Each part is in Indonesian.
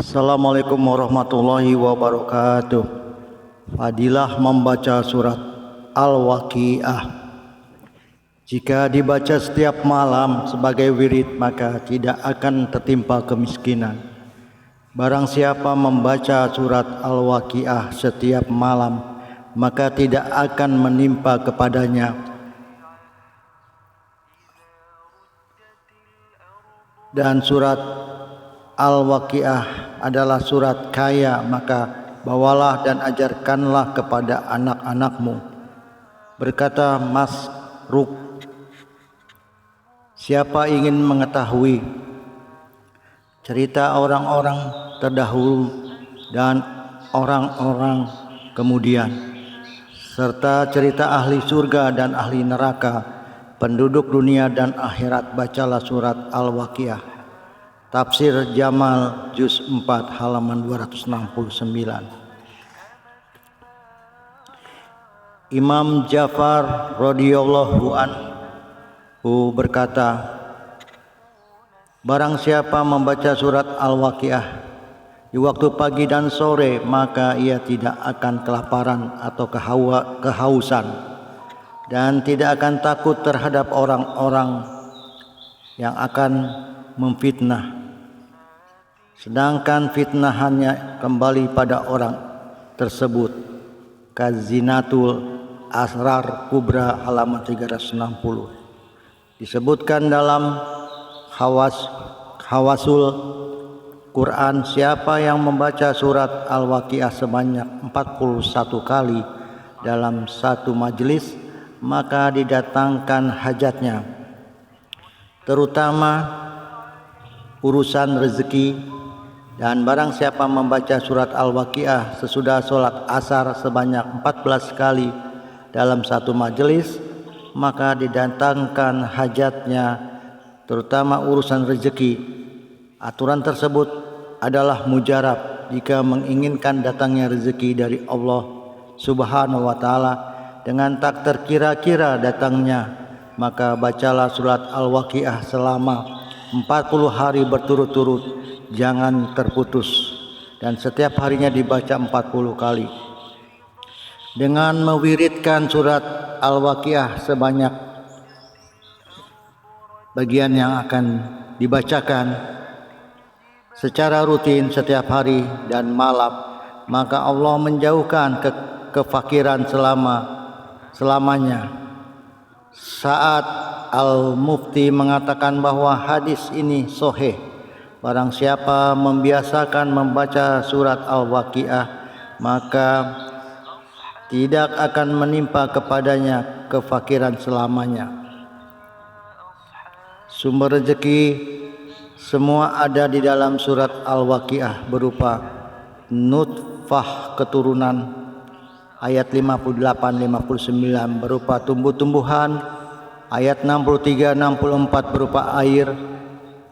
Assalamualaikum warahmatullahi wabarakatuh. Fadilah membaca surat Al-Waqiah. Jika dibaca setiap malam sebagai wirid, maka tidak akan tertimpa kemiskinan. Barang siapa membaca surat Al-Waqiah setiap malam, maka tidak akan menimpa kepadanya dan surat Al-Waqiah adalah surat kaya, maka bawalah dan ajarkanlah kepada anak-anakmu. Berkata Masruq, siapa ingin mengetahui cerita orang-orang terdahulu dan orang-orang kemudian, serta cerita ahli surga dan ahli neraka, penduduk dunia dan akhirat, bacalah surat Al-Waqiah. Tafsir Jamal Juz 4 halaman 269. Imam Ja'far radhiyallahu anhu berkata, barang siapa membaca surat Al-Waqiah di waktu pagi dan sore, maka ia tidak akan kelaparan atau kehausan, dan tidak akan takut terhadap orang-orang yang akan memfitnah, sedangkan fitnah hanya kembali pada orang tersebut. Kazinatul Asrar Kubra halaman 360. Disebutkan dalam Hawasul Quran, siapa yang membaca surat Al-Waqiah sebanyak 41 kali dalam satu majelis, maka didatangkan hajatnya, terutama urusan rezeki. Dan barang siapa membaca surat Al-Waqiah sesudah sholat asar sebanyak 14 kali dalam satu majelis, maka didatangkan hajatnya, terutama urusan rezeki. Aturan tersebut adalah mujarab jika menginginkan datangnya rezeki dari Allah Subhanahu wa ta'ala dengan tak terkira-kira datangnya, maka bacalah surat Al-Waqiah selama 40 hari berturut-turut, jangan terputus, dan setiap harinya dibaca 40 kali. Dengan mewiridkan surat Al-Waqiah sebanyak bagian yang akan dibacakan secara rutin setiap hari dan malam, maka Allah menjauhkan kefakiran selamanya. Saat Al-Mufti mengatakan bahwa hadis ini sahih. Barang siapa membiasakan membaca surat Al-Waqiah, maka tidak akan menimpa kepadanya kefakiran selamanya. Sumber rezeki semua ada di dalam surat Al-Waqiah, berupa nutfah keturunan ayat 58-59, berupa tumbuh-tumbuhan ayat 63-64, berupa air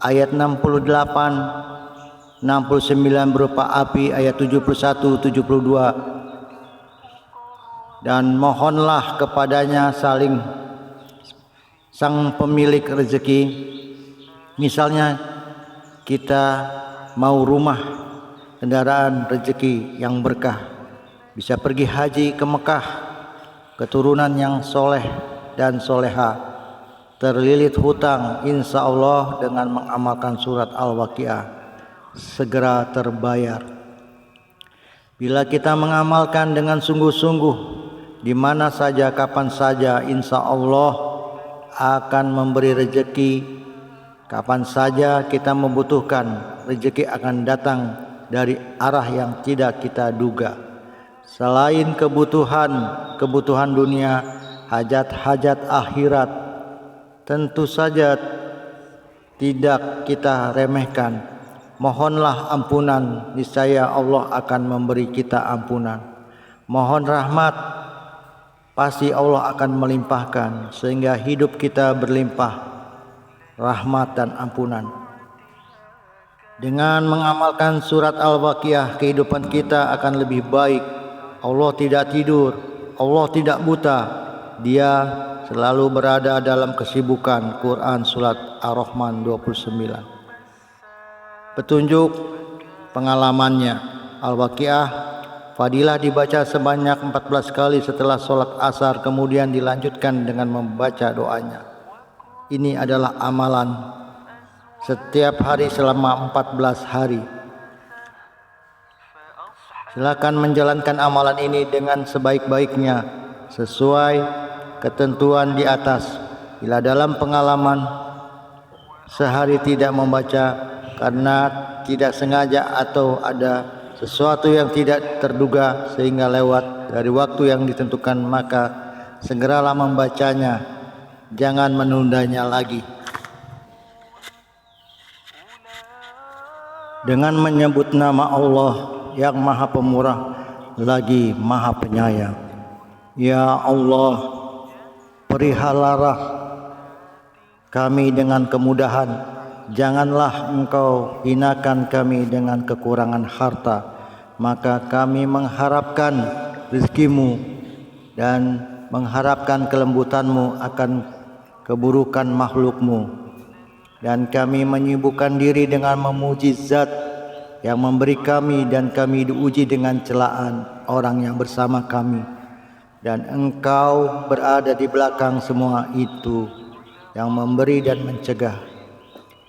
ayat 68-69, berupa api ayat 71-72. Dan mohonlah kepadanya sang pemilik rezeki. Misalnya kita mau rumah, kendaraan rezeki yang berkah, bisa pergi haji ke Mekah, keturunan yang soleh dan soleha, terlilit hutang, insya Allah dengan mengamalkan surat Al-Waqiah segera terbayar. Bila kita mengamalkan dengan sungguh-sungguh, di mana saja, kapan saja, insya Allah akan memberi rezeki. Kapan saja kita membutuhkan, rezeki akan datang dari arah yang tidak kita duga. Selain kebutuhan dunia, hajat-hajat akhirat tentu saja tidak kita remehkan. Mohonlah ampunan, niscaya Allah akan memberi kita ampunan. Mohon rahmat, pasti Allah akan melimpahkan, sehingga hidup kita berlimpah rahmat dan ampunan. Dengan mengamalkan surat Al-Waqiah, kehidupan kita akan lebih baik. Allah tidak tidur, Allah tidak buta, Dia selalu berada dalam kesibukan. Quran surat Ar-Rahman 29. Petunjuk pengalamannya. Al-Waqiah, fadilah dibaca sebanyak 14 kali setelah sholat asar, kemudian dilanjutkan dengan membaca doanya. Ini adalah amalan setiap hari selama 14 hari. Silakan menjalankan amalan ini dengan sebaik-baiknya sesuai ketentuan di atas. Bila dalam pengalaman sehari tidak membaca karena tidak sengaja atau ada sesuatu yang tidak terduga sehingga lewat dari waktu yang ditentukan, maka segeralah membacanya, jangan menundanya lagi. Dengan menyebut nama Allah yang Maha Pemurah lagi Maha Penyayang. Ya Allah, perihalalah kami dengan kemudahan, janganlah Engkau hinakan kami dengan kekurangan harta, maka kami mengharapkan rezeki-Mu dan mengharapkan kelembutan-Mu akan keburukan makhluk-Mu, dan kami menyibukkan diri dengan memuji Zat yang memberi kami dan kami diuji dengan celaan orang yang bersama kami, dan Engkau berada di belakang semua itu yang memberi dan mencegah.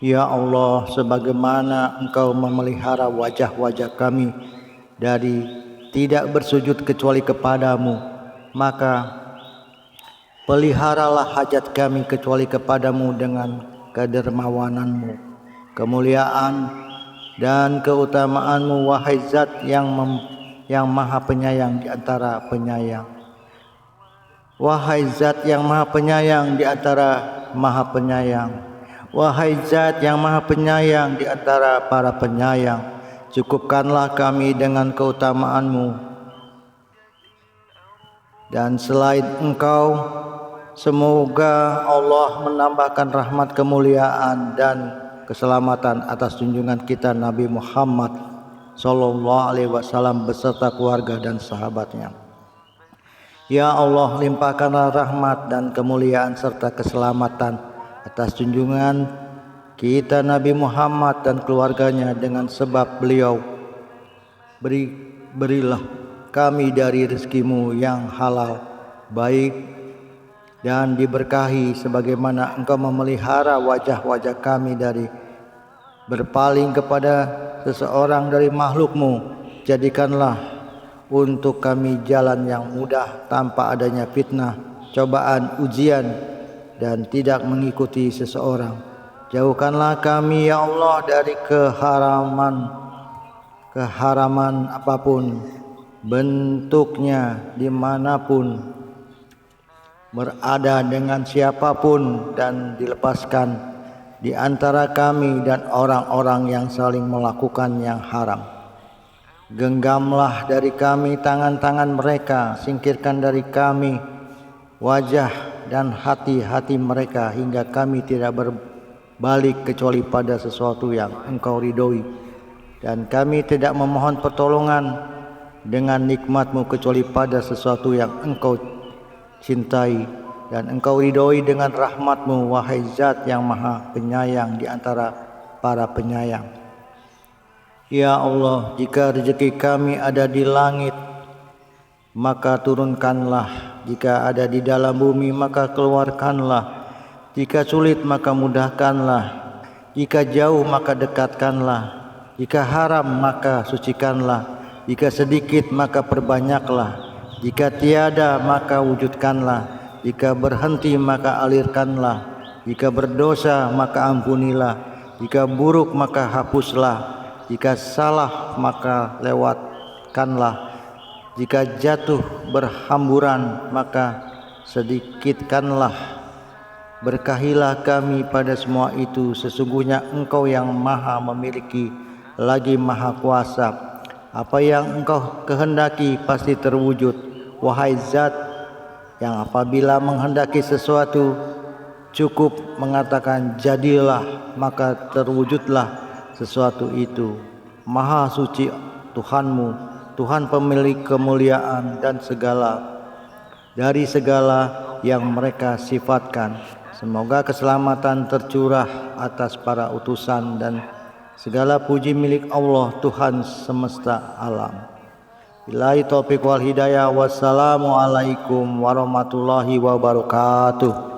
Ya Allah, sebagaimana Engkau memelihara wajah-wajah kami dari tidak bersujud kecuali kepadamu, maka peliharalah hajat kami kecuali kepadamu dengan kedermawananmu, kemuliaan dan keutamaanmu, wahai Zat yang Maha Penyayang di antara penyayang. Wahai Zat yang Maha Penyayang di antara Maha Penyayang. Wahai Zat yang Maha Penyayang di antara para penyayang, cukupkanlah kami dengan keutamaanmu, dan selain Engkau, semoga Allah menambahkan rahmat, kemuliaan dan keselamatan atas junjungan kita Nabi Muhammad sallallahu alaihi wasallam beserta keluarga dan sahabatnya. Ya Allah, limpahkanlah rahmat dan kemuliaan serta keselamatan atas junjungan kita Nabi Muhammad dan keluarganya dengan sebab beliau. Berilah kami dari rezeki-Mu yang halal, baik dan diberkahi sebagaimana Engkau memelihara wajah-wajah kami dari berpaling kepada seseorang dari makhluk-Mu. Jadikanlah untuk kami jalan yang mudah tanpa adanya fitnah, cobaan, ujian, dan tidak mengikuti seseorang. Jauhkanlah kami ya Allah dari keharaman apapun bentuknya, dimanapun berada dengan siapapun, dan dilepaskan di antara kami dan orang-orang yang saling melakukan yang haram. Genggamlah dari kami tangan-tangan mereka, singkirkan dari kami wajah dan hati-hati mereka hingga kami tidak berbalik kecuali pada sesuatu yang Engkau ridhoi, dan kami tidak memohon pertolongan dengan nikmat-Mu kecuali pada sesuatu yang Engkau cintai dan Engkau ridhoi dengan rahmat-Mu, wahai Zat yang Maha Penyayang di antara para penyayang. Ya Allah, jika rezeki kami ada di langit, maka turunkanlah. Jika ada di dalam bumi, maka keluarkanlah. Jika sulit, maka mudahkanlah. Jika jauh, maka dekatkanlah. Jika haram, maka sucikanlah. Jika sedikit, maka perbanyaklah. Jika tiada, maka wujudkanlah. Jika berhenti, maka alirkanlah. Jika berdosa, maka ampunilah. Jika buruk, maka hapuslah. Jika salah, maka lewatkanlah. Jika jatuh berhamburan, maka sedikitkanlah. Berkahilah kami pada semua itu. Sesungguhnya Engkau yang maha memiliki lagi maha kuasa. Apa yang Engkau kehendaki pasti terwujud, wahai Zat yang apabila menghendaki sesuatu cukup mengatakan jadilah, maka terwujudlah sesuatu itu. Maha suci Tuhanmu, Tuhan pemilik kemuliaan dan dari segala yang mereka sifatkan. Semoga keselamatan tercurah atas para utusan dan Segala puji milik Allah Tuhan semesta alam. Billahi taufiq wal hidayah. Wassalamualaikum warahmatullahi wabarakatuh.